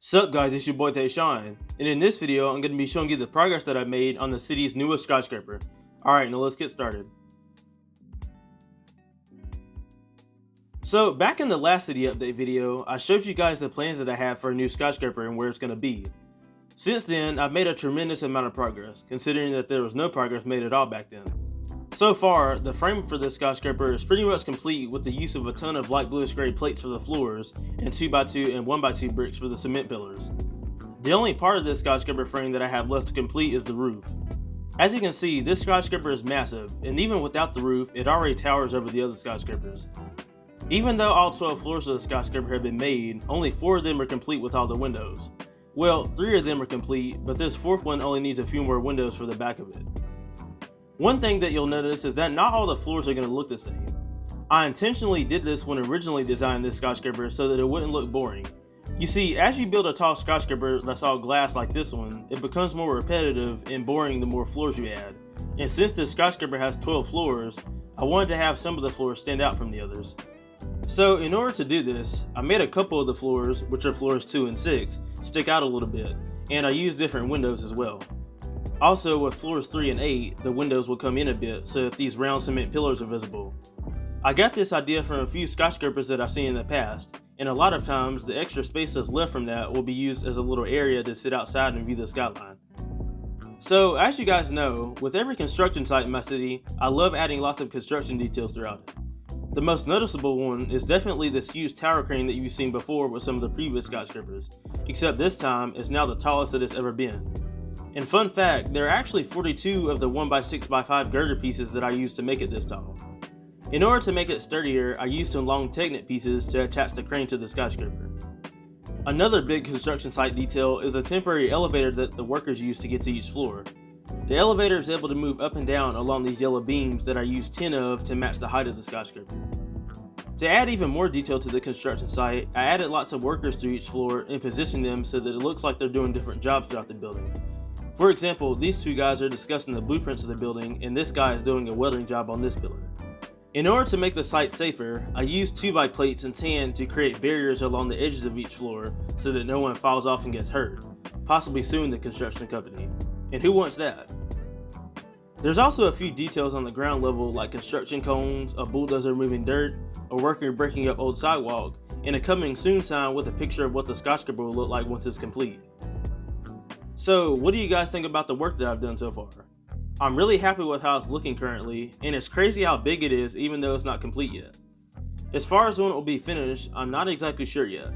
Sup guys, it's your boy Tayshawn, and in this video I'm going to be showing you the progress that I've made on the city's newest skyscraper. Alright, now let's get started. So back in the last city update video, I showed you guys the plans that I have for a new skyscraper and where it's going to be. Since then, I've made a tremendous amount of progress, considering that there was no progress made at all back then. So far, the frame for this skyscraper is pretty much complete with the use of a ton of light bluish gray plates for the floors and 2x2 and 1x2 bricks for the cement pillars. The only part of this skyscraper frame that I have left to complete is the roof. As you can see, this skyscraper is massive, and even without the roof, it already towers over the other skyscrapers. Even though all 12 floors of the skyscraper have been made, only 4 of them are complete with all the windows. Well, 3 of them are complete, but this 4th one only needs a few more windows for the back of it. One thing that you'll notice is that not all the floors are going to look the same. I intentionally did this when originally designing this skyscraper so that it wouldn't look boring. You see, as you build a tall skyscraper that's all glass like this one, it becomes more repetitive and boring the more floors you add. And since this skyscraper has 12 floors, I wanted to have some of the floors stand out from the others. So in order to do this, I made a couple of the floors, which are floors 2 and 6, stick out a little bit, and I used different windows as well. Also, with floors 3 and 8, the windows will come in a bit so that these round cement pillars are visible. I got this idea from a few skyscrapers that I've seen in the past, and a lot of times the extra space that's left from that will be used as a little area to sit outside and view the skyline. So, as you guys know, with every construction site in my city, I love adding lots of construction details throughout it. The most noticeable one is definitely this huge tower crane that you've seen before with some of the previous skyscrapers, except this time it's now the tallest that it's ever been. And fun fact, there are actually 42 of the 1x6x5 girder pieces that I used to make it this tall. In order to make it sturdier, I used some long Technic pieces to attach the crane to the skyscraper. Another big construction site detail is a temporary elevator that the workers use to get to each floor. The elevator is able to move up and down along these yellow beams that I used 10 of to match the height of the skyscraper. To add even more detail to the construction site, I added lots of workers to each floor and positioned them so that it looks like they're doing different jobs throughout the building. For example, these 2 guys are discussing the blueprints of the building, and this guy is doing a welding job on this pillar. In order to make the site safer, I used 2x plates and tan to create barriers along the edges of each floor so that no one falls off and gets hurt, possibly suing the construction company. And who wants that? There's also a few details on the ground level like construction cones, a bulldozer moving dirt, a worker breaking up old sidewalk, and a coming soon sign with a picture of what the skyscraper will look like once it's complete. So, what do you guys think about the work that I've done so far? I'm really happy with how it's looking currently, and it's crazy how big it is even though it's not complete yet. As far as when it will be finished, I'm not exactly sure yet.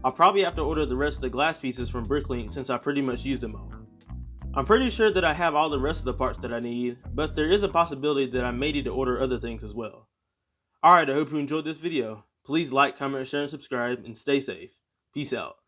I'll probably have to order the rest of the glass pieces from Bricklink since I pretty much used them all. I'm pretty sure that I have all the rest of the parts that I need, but there is a possibility that I may need to order other things as well. Alright, I hope you enjoyed this video. Please like, comment, share, and subscribe, and stay safe. Peace out.